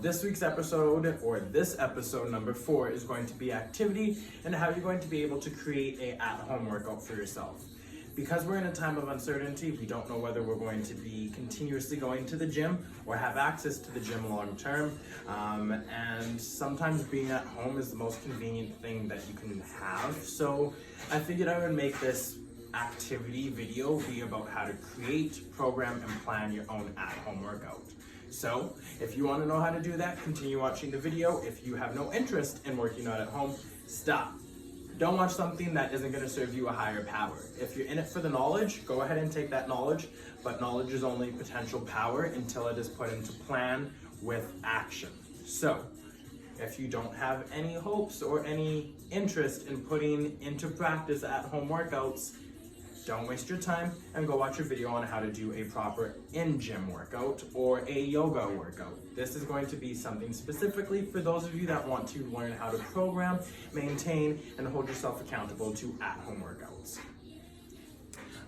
this week's episode, or this episode number 4, is going to be activity and how you're going to be able to create a at-home workout for yourself. Because we're in a time of uncertainty, we don't know whether we're going to be continuously going to the gym or have access to the gym long term. And sometimes being at home is the most convenient thing that you can have. So I figured I would make this activity video be about how to create, program, and plan your own at-home workout. So if you want to know how to do that, continue watching the video. If you have no interest in working out at home, stop. Don't watch something that isn't going to serve you a higher power. If you're in it for the knowledge, go ahead and take that knowledge, but knowledge is only potential power until it is put into plan with action. So, if you don't have any hopes or any interest in putting into practice at-home workouts, don't waste your time and go watch a video on how to do a proper in-gym workout or a yoga workout. This is going to be something specifically for those of you that want to learn how to program, maintain, and hold yourself accountable to at-home workouts.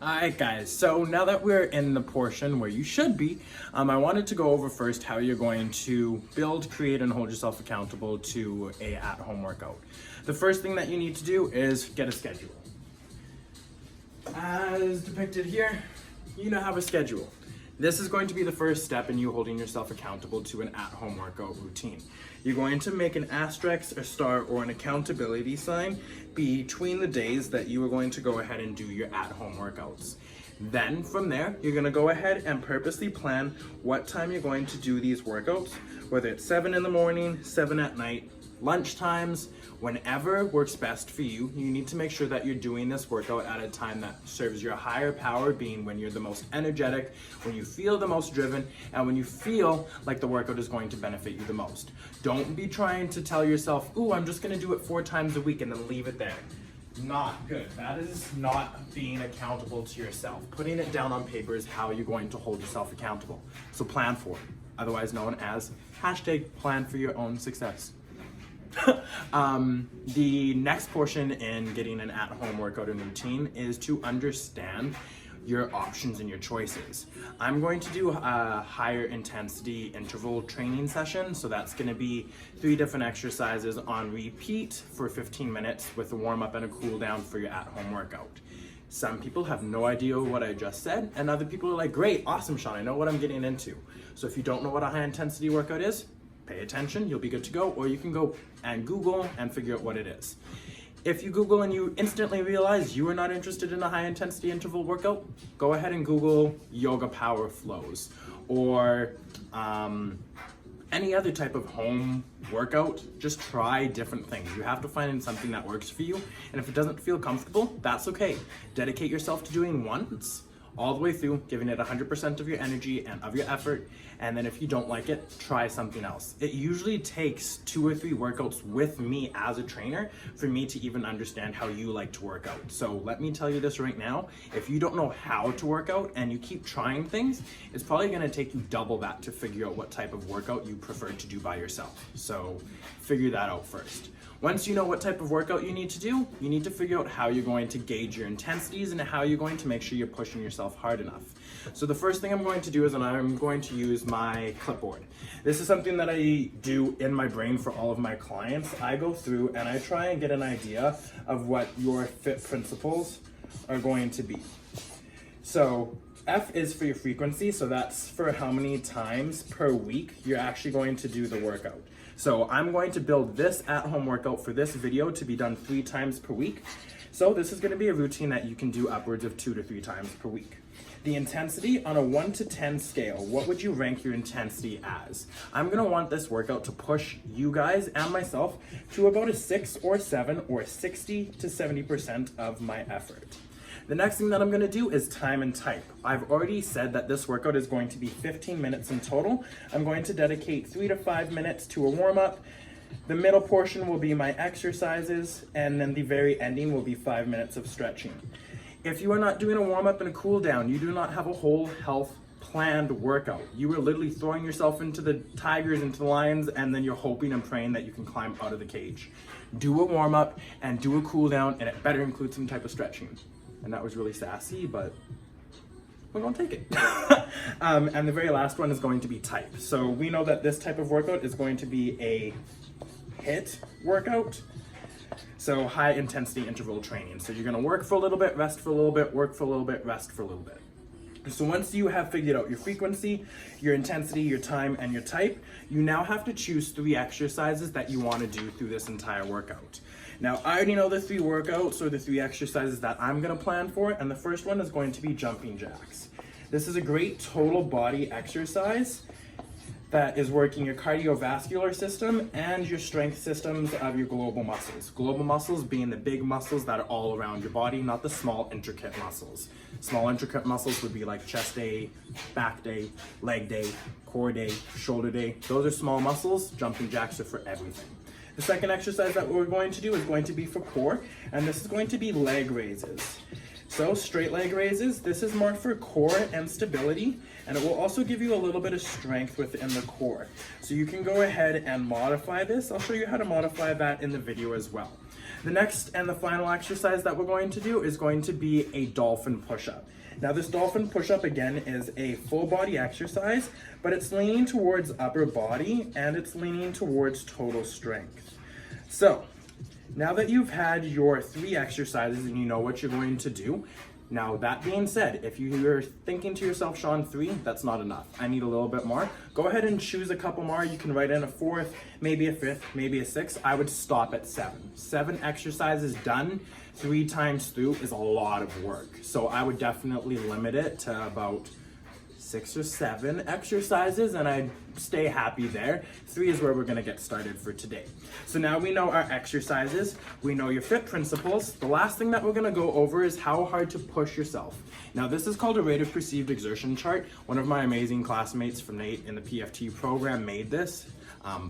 Alright guys, so now that we're in the portion where you should be, I wanted to go over first how you're going to build, create, and hold yourself accountable to a at-home workout. The first thing that you need to do is get a schedule. As depicted here, you now have a schedule. This is going to be the first step in you holding yourself accountable to an at-home workout routine. You're going to make an asterisk, a star, or an accountability sign between the days that you are going to go ahead and do your at-home workouts. Then from there, you're going to go ahead and purposely plan what time you're going to do these workouts, whether it's 7 in the morning, 7 at night, lunch times, whenever works best for you. You need to make sure that you're doing this workout at a time that serves your higher power, being when you're the most energetic, when you feel the most driven, and when you feel like the workout is going to benefit you the most. Don't be trying to tell yourself, ooh, I'm just gonna do it 4 times a week and then leave it there. Not good. That is not being accountable to yourself. Putting it down on paper is how you're going to hold yourself accountable. So plan for it, otherwise known as #plan for your own success. The next portion in getting an at-home workout and routine is to understand your options and your choices. I'm going to do a higher intensity interval training session, so that's going to be 3 different exercises on repeat for 15 minutes with a warm-up and a cool down for your at-home workout. Some people have no idea what I just said, and other people are like, great, awesome, Shawn, I know what I'm getting into. So if you don't know what a high intensity workout is, pay attention, you'll be good to go, or you can go and Google and figure out what it is. If you Google and you instantly realize you are not interested in a high intensity interval workout, go ahead and Google yoga power flows or any other type of home workout. Just try different things. You have to find something that works for you, and if it doesn't feel comfortable, that's okay. Dedicate yourself to doing once, all the way through, giving it 100% of your energy and of your effort, and then if you don't like it, try something else. It usually takes 2 or 3 workouts with me as a trainer for me to even understand how you like to work out. So let me tell you this right now, if you don't know how to work out and you keep trying things, it's probably gonna take you double that to figure out what type of workout you prefer to do by yourself. So figure that out first. Once you know what type of workout you need to do, you need to figure out how you're going to gauge your intensities and how you're going to make sure you're pushing yourself hard enough. So the first thing I'm going to do is I'm going to use my clipboard. This is something that I do in my brain for all of my clients. I go through and I try and get an idea of what your FITT principles are going to be. So F is for your frequency, so that's for how many times per week you're actually going to do the workout. So I'm going to build this at-home workout for this video to be done 3 times per week. So this is going to be a routine that you can do upwards of 2 to 3 times per week. The intensity on a 1 to 10 scale, what would you rank your intensity as? I'm going to want this workout to push you guys and myself to about a 6 or 7 or 60 to 70% of my effort. The next thing that I'm gonna do is time and type. I've already said that this workout is going to be 15 minutes in total. I'm going to dedicate 3 to 5 minutes to a warm-up. The middle portion will be my exercises, and then the very ending will be 5 minutes of stretching. If you are not doing a warm-up and a cool down, you do not have a whole health planned workout. You are literally throwing yourself into the tigers, into the lions, and then you're hoping and praying that you can climb out of the cage. Do a warm-up and do a cool down, and it better include some type of stretching. And that was really sassy, but we're gonna take it. And the very last one is going to be type. So we know that this type of workout is going to be a HIIT workout. So high intensity interval training. So you're gonna work for a little bit, rest for a little bit, work for a little bit, rest for a little bit. So once you have figured out your frequency, your intensity, your time, and your type, you now have to choose 3 exercises that you want to do through this entire workout. Now, I already know the 3 workouts or the 3 exercises that I'm going to plan for, and the first one is going to be jumping jacks. This is a great total body exercise that is working your cardiovascular system and your strength systems of your global muscles. Global muscles being the big muscles that are all around your body, not the small intricate muscles. Small intricate muscles would be like chest day, back day, leg day, core day, shoulder day. Those are small muscles. Jumping jacks are for everything. The second exercise that we're going to do is going to be for core, and this is going to be leg raises. So straight leg raises, this is more for core and stability, and it will also give you a little bit of strength within the core. So you can go ahead and modify this. I'll show you how to modify that in the video as well. The next and the final exercise that we're going to do is going to be a dolphin push-up. Now this dolphin push-up again is a full body exercise, but it's leaning towards upper body and it's leaning towards total strength. So now that you've had your 3 exercises and you know what you're going to do, now that being said, if you're thinking to yourself, Shawn, 3, that's not enough. I need a little bit more. Go ahead and choose a couple more. You can write in a 4th, maybe a 5th, maybe a 6th. I would stop at 7. 7 exercises done 3 times through is a lot of work. So I would definitely limit it to about 6 or 7 exercises, and I'd stay happy there. 3 is where we're gonna get started for today. So now we know our exercises, we know your FITT principles. The last thing that we're gonna go over is how hard to push yourself. Now this is called a rate of perceived exertion chart. One of my amazing classmates from Nate in the PFT program made this.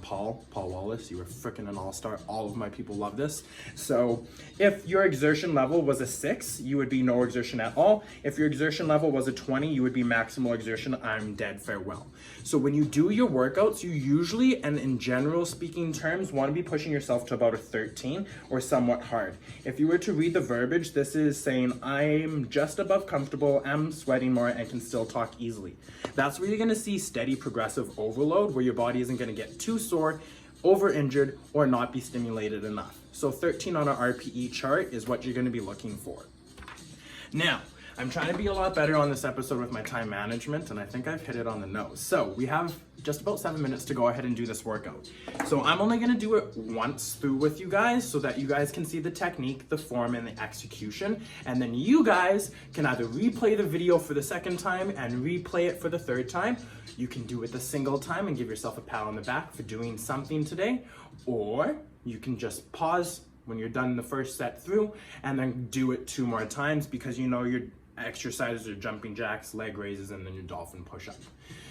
Paul Wallace, you were freaking an all-star. All of my people love this. So if your exertion level was a 6, you would be no exertion at all. If your exertion level was a 20, you would be maximal exertion. I'm dead farewell. So when you do your workouts, you usually, and in general speaking terms, want to be pushing yourself to about a 13 or somewhat hard. If you were to read the verbiage, this is saying I'm just above comfortable, I'm sweating more, and can still talk easily. That's where you're going to see steady progressive overload, where your body isn't going to get too sore, over injured, or not be stimulated enough. So 13 on an RPE chart is what you're going to be looking for. Now, I'm trying to be a lot better on this episode with my time management, and I think I've hit it on the nose. So we have just about 7 minutes to go ahead and do this workout. So I'm only gonna do it once through with you guys so that you guys can see the technique, the form, and the execution. And then you guys can either replay the video for the 2nd time and replay it for the 3rd time. You can do it the single time and give yourself a pat on the back for doing something today, or you can just pause when you're done the 1st set through and then do it 2 more times, because you know your exercises are jumping jacks, leg raises, and then your dolphin push-up.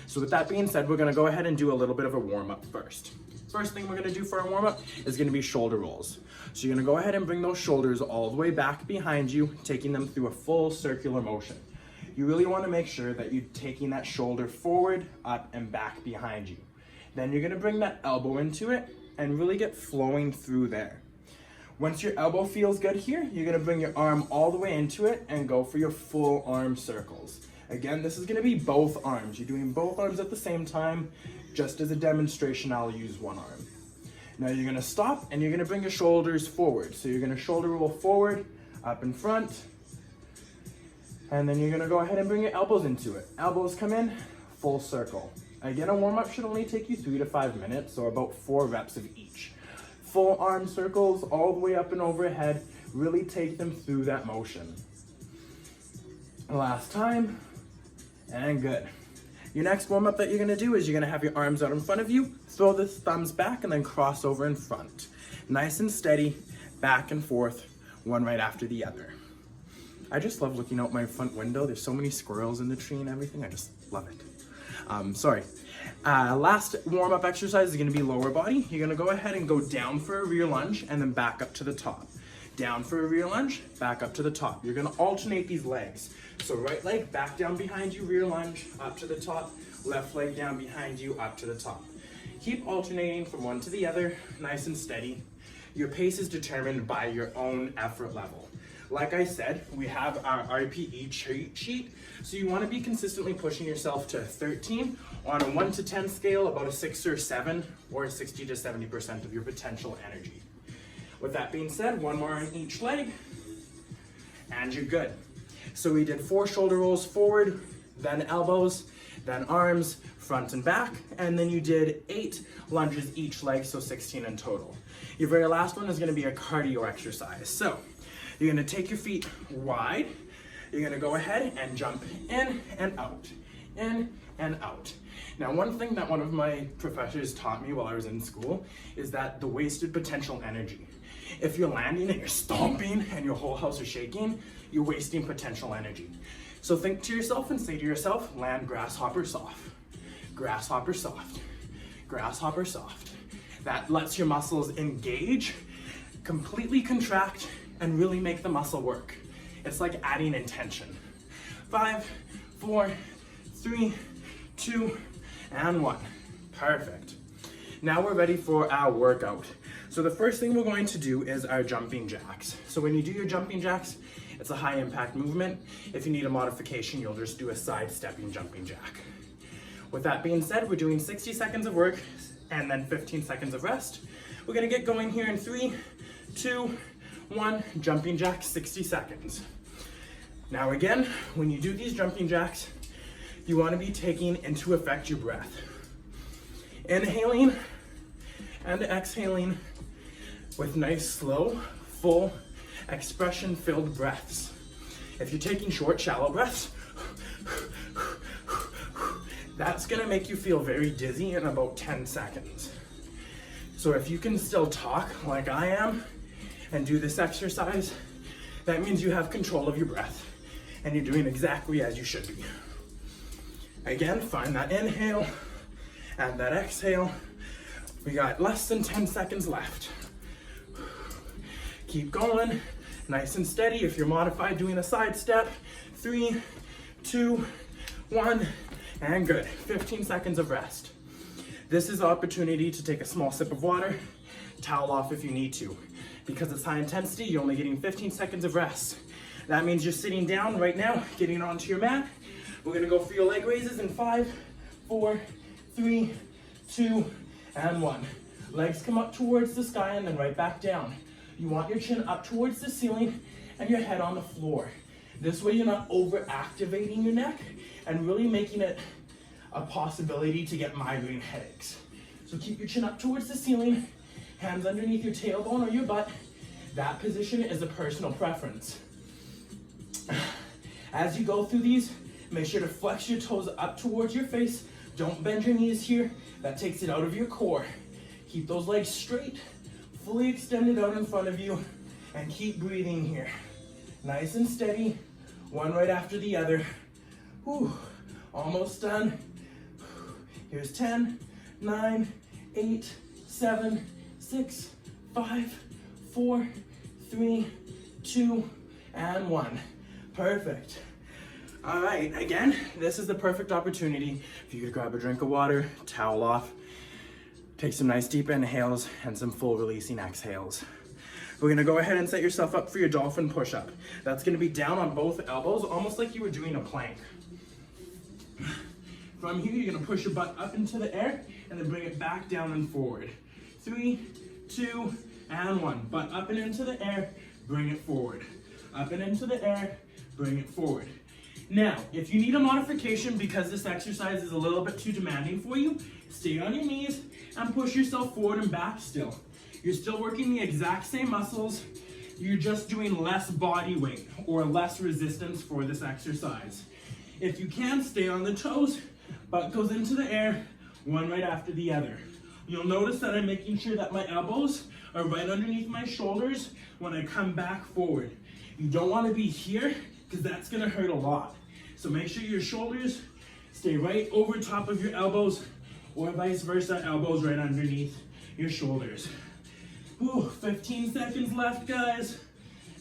So with that being said, we're gonna go ahead and do a little bit of a warm-up first. First thing we're gonna do for our warm-up is gonna be shoulder rolls. So you're gonna go ahead and bring those shoulders all the way back behind you, taking them through a full circular motion. You really wanna make sure that you're taking that shoulder forward, up, and back behind you. Then you're gonna bring that elbow into it and really get flowing through there. Once your elbow feels good here, you're gonna bring your arm all the way into it and go for your full arm circles. Again, this is gonna be both arms. You're doing both arms at the same time. Just as a demonstration, I'll use one arm. Now you're gonna stop and you're gonna bring your shoulders forward. So you're gonna shoulder roll forward, up in front, and then you're gonna go ahead and bring your elbows into it. Elbows come in, full circle. Again, a warm-up should only take you 3 to 5 minutes, or about 4 reps of each. Full arm circles all the way up and overhead. Really take them through that motion. Last time, and good. Your next warm-up that you're gonna do is you're gonna have your arms out in front of you, throw the thumbs back, and then cross over in front. Nice and steady, back and forth, one right after the other. I just love looking out my front window. There's so many squirrels in the tree and everything. I just love it. Last warm-up exercise is gonna be lower body. You're gonna go ahead and go down for a rear lunge and then back up to the top. Down for a rear lunge, back up to the top. You're gonna alternate these legs. So right leg back down behind you, rear lunge, up to the top. Left leg down behind you, up to the top. Keep alternating from one to the other, nice and steady. Your pace is determined by your own effort level. Like I said, we have our RPE cheat sheet. So you want to be consistently pushing yourself to 13 on a 1 to 10 scale, about a 6 or 7, or 60 to 70% of your potential energy. With that being said, one more on each leg, and you're good. So we did 4 shoulder rolls forward, then elbows, then arms, front and back, and then you did 8 lunges each leg, so 16 in total. Your very last one is gonna be a cardio exercise. So you're gonna take your feet wide, you're gonna go ahead and jump in and out, in and out. Now, one thing that one of my professors taught me while I was in school is that the wasted potential energy. If you're landing and you're stomping and your whole house is shaking, you're wasting potential energy. So think to yourself and say to yourself, land grasshopper soft, grasshopper soft, grasshopper soft. That lets your muscles engage, completely contract, and really make the muscle work. It's like adding intention. 5, 4, 3, 2, and 1. Perfect. Now we're ready for our workout. So the first thing we're going to do is our jumping jacks. So when you do your jumping jacks, it's a high impact movement. If you need a modification, you'll just do a side stepping jumping jack. With that being said, we're doing 60 seconds of work and then 15 seconds of rest. We're gonna get going here in 3, 2, 1, jumping jacks, 60 seconds. Now again, when you do these jumping jacks, you wanna be taking into effect your breath. Inhaling and exhaling with nice, slow, full, expression-filled breaths. If you're taking short, shallow breaths, that's gonna make you feel very dizzy in about 10 seconds. So if you can still talk like I am and do this exercise, that means you have control of your breath and you're doing exactly as you should be. Again, find that inhale and that exhale. We got less than 10 seconds left. Keep going, nice and steady. If you're modified, doing a side step. 3, 2, 1, and good. 15 seconds of rest. This is the opportunity to take a small sip of water, towel off if you need to. Because it's high intensity, you're only getting 15 seconds of rest. That means you're sitting down right now, getting onto your mat. We're gonna go for your leg raises in 5, 4, 3, 2, and 1. Legs come up towards the sky and then right back down. You want your chin up towards the ceiling and your head on the floor. This way you're not over-activating your neck and really making it a possibility to get migraine headaches. So keep your chin up towards the ceiling, hands underneath your tailbone or your butt. That position is a personal preference. As you go through these, make sure to flex your toes up towards your face. Don't bend your knees here. That takes it out of your core. Keep those legs straight, fully extended out in front of you, and keep breathing here. Nice and steady, one right after the other. Whew, almost done. Here's 10, 9, 8, 7, 6, 5, 4, 3, 2, and 1. Perfect. All right, again, this is the perfect opportunity for you to grab a drink of water, towel off, take some nice deep inhales and some full releasing exhales. We're gonna go ahead and set yourself up for your Dolphin Push-Up. That's gonna be down on both elbows, almost like you were doing a plank. From here, you're gonna push your butt up into the air and then bring it back down and forward. 3, 2, and 1. Butt up and into the air, bring it forward. Up and into the air, bring it forward. Now, if you need a modification because this exercise is a little bit too demanding for you, stay on your knees and push yourself forward and back still. You're still working the exact same muscles, you're just doing less body weight or less resistance for this exercise. If you can, stay on the toes, butt goes into the air, one right after the other. You'll notice that I'm making sure that my elbows are right underneath my shoulders when I come back forward. You don't want to be here because that's going to hurt a lot. So make sure your shoulders stay right over top of your elbows or vice versa, elbows right underneath your shoulders. Whew, 15 seconds left, guys.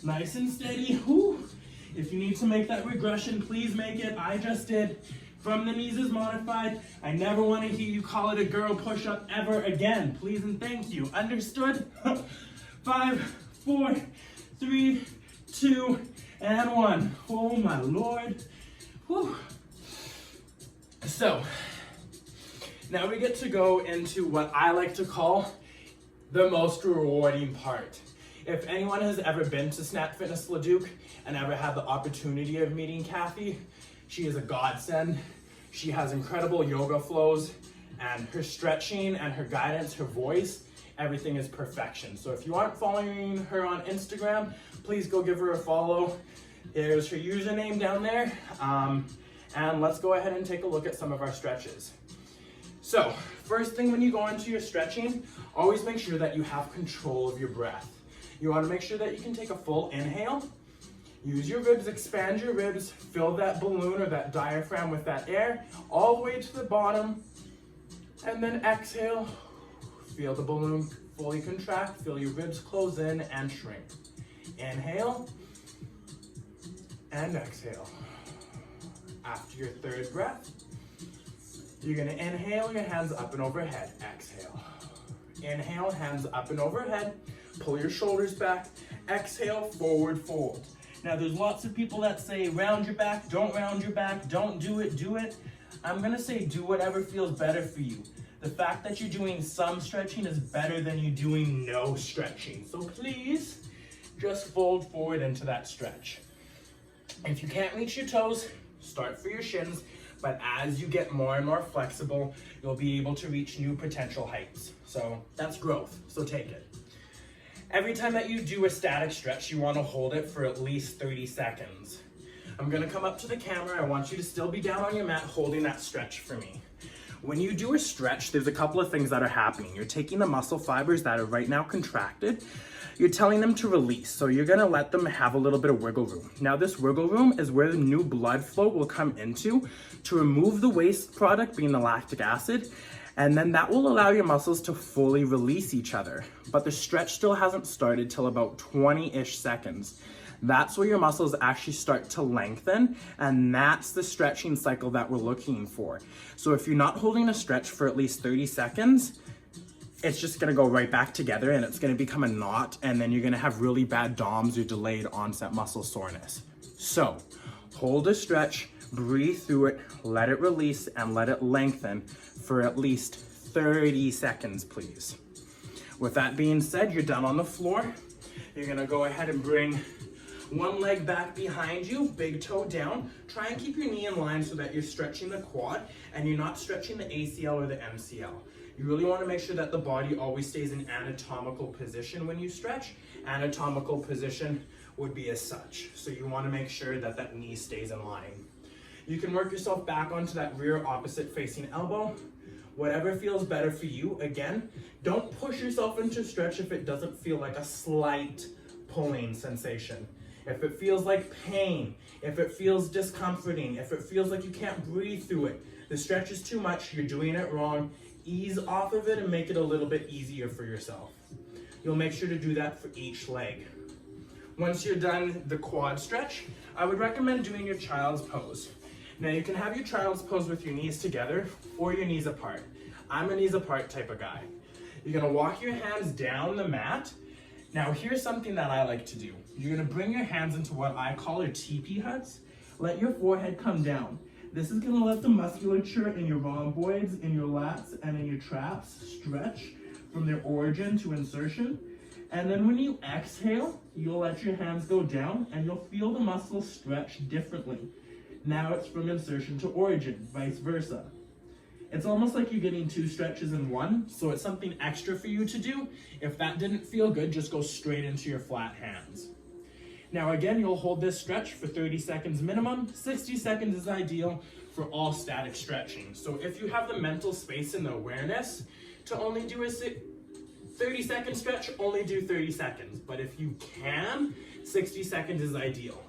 Nice and steady. Whew. If you need to make that regression, please make it. I just did. From the knees is modified. I never want to hear you call it a girl push-up ever again. Please and thank you. Understood? 5, 4, 3, 2, and 1. Oh my Lord. Whew. So, now we get to go into what I like to call the most rewarding part. If anyone has ever been to Snap Fitness Leduc and ever had the opportunity of meeting Kathy, she is a godsend. She has incredible yoga flows, and her stretching and her guidance, her voice, everything is perfection. So if you aren't following her on Instagram, please go give her a follow. There's her username down there. And let's go ahead and take a look at some of our stretches. So first thing when you go into your stretching, always make sure that you have control of your breath. You want to make sure that you can take a full inhale. Use your ribs, expand your ribs, fill that balloon or that diaphragm with that air all the way to the bottom. And then exhale, feel the balloon fully contract, feel your ribs close in and shrink. Inhale and exhale. After your third breath, you're gonna inhale, your hands up and overhead, exhale. Inhale, hands up and overhead, pull your shoulders back, exhale, forward fold. Now there's lots of people that say round your back, don't round your back, don't do it, do it. I'm gonna say do whatever feels better for you. The fact that you're doing some stretching is better than you doing no stretching. So please just fold forward into that stretch. If you can't reach your toes, start for your shins, but as you get more and more flexible, you'll be able to reach new potential heights. So that's growth, so take it. Every time that you do a static stretch, you want to hold it for at least 30 seconds. I'm going to come up to the camera. I want you to still be down on your mat holding that stretch for me. When you do a stretch, there's a couple of things that are happening. You're taking the muscle fibers that are right now contracted, you're telling them to release. So you're gonna let them have a little bit of wiggle room. Now this wiggle room is where the new blood flow will come into to remove the waste product, being the lactic acid, and then that will allow your muscles to fully release each other. But the stretch still hasn't started till about 20-ish seconds. That's where your muscles actually start to lengthen, and that's the stretching cycle that we're looking for. So if you're not holding a stretch for at least 30 seconds, it's just gonna go right back together and it's gonna become a knot, and then you're gonna have really bad DOMS or delayed onset muscle soreness. So hold a stretch, breathe through it, let it release, and let it lengthen for at least 30 seconds, please. With that being said, you're done on the floor. You're gonna go ahead and bring one leg back behind you, big toe down. Try and keep your knee in line so that you're stretching the quad and you're not stretching the ACL or the MCL. You really want to make sure that the body always stays in anatomical position when you stretch. Anatomical position would be as such. So you want to make sure that that knee stays in line. You can work yourself back onto that rear opposite facing elbow. Whatever feels better for you. Again, don't push yourself into stretch if it doesn't feel like a slight pulling sensation. If it feels like pain, if it feels discomforting, if it feels like you can't breathe through it, the stretch is too much, you're doing it wrong, ease off of it and make it a little bit easier for yourself. You'll make sure to do that for each leg. Once you're done the quad stretch, I would recommend doing your child's pose. Now you can have your child's pose with your knees together or your knees apart. I'm a knees apart type of guy. You're gonna walk your hands down the mat. Now here's something that I like to do. You're gonna bring your hands into what I call your teepee huts. Let your forehead come down. This is gonna let the musculature in your rhomboids, in your lats, and in your traps stretch from their origin to insertion. And then when you exhale, you'll let your hands go down and you'll feel the muscles stretch differently. Now it's from insertion to origin, vice versa. It's almost like you're getting two stretches in one, so it's something extra for you to do. If that didn't feel good, just go straight into your flat hands. Now again, you'll hold this stretch for 30 seconds minimum. 60 seconds is ideal for all static stretching. So if you have the mental space and the awareness to only do a 30-second stretch, only do 30 seconds. But if you can, 60 seconds is ideal.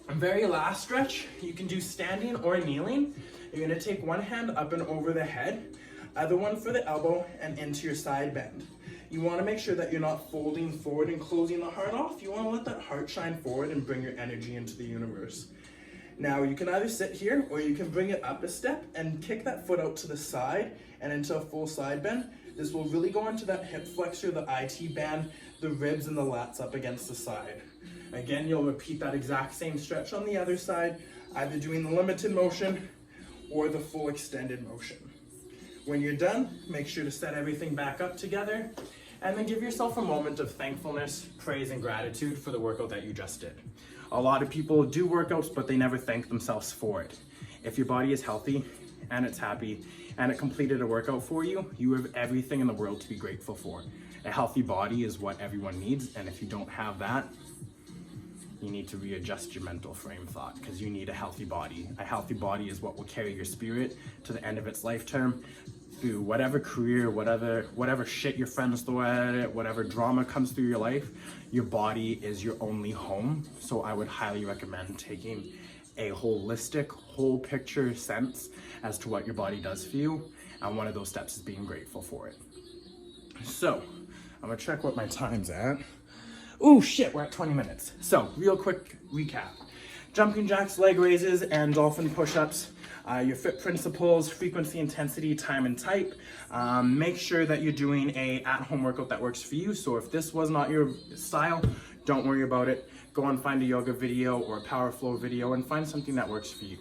And very last stretch, you can do standing or kneeling. You're gonna take one hand up and over the head, other one for the elbow and into your side bend. You wanna make sure that you're not folding forward and closing the heart off. You wanna let that heart shine forward and bring your energy into the universe. Now you can either sit here or you can bring it up a step and kick that foot out to the side and into a full side bend. This will really go into that hip flexor, the IT band, the ribs and the lats up against the side. Again, you'll repeat that exact same stretch on the other side, either doing the limited motion or the full extended motion. When you're done, make sure to set everything back up together and then give yourself a moment of thankfulness, praise, and gratitude for the workout that you just did. A lot of people do workouts, but they never thank themselves for it. If your body is healthy and it's happy and it completed a workout for you, you have everything in the world to be grateful for. A healthy body is what everyone needs, and if you don't have that, you need to readjust your mental frame thought, because you need a healthy body. A healthy body is what will carry your spirit to the end of its lifetime through whatever career, whatever shit your friends throw at it, whatever drama comes through your life. Your body is your only home. So I would highly recommend taking a holistic, whole picture sense as to what your body does for you. And one of those steps is being grateful for it. So I'm gonna check what my time's at. Oh shit, we're at 20 minutes. So real quick recap. Jumping jacks, leg raises, and dolphin push-ups. Your FITT principles, frequency, intensity, time, and type. Make sure that you're doing a at-home workout that works for you. So if this was not your style, don't worry about it. Go and find a yoga video or a power flow video and find something that works for you.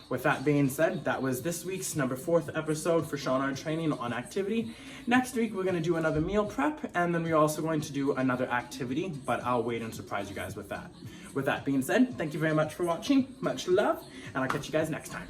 With that being said, that was this week's number 4th episode for ShawnRTraining on activity. Next week, we're gonna do another meal prep, and then we're also going to do another activity, but I'll wait and surprise you guys with that. With that being said, thank you very much for watching. Much love, and I'll catch you guys next time.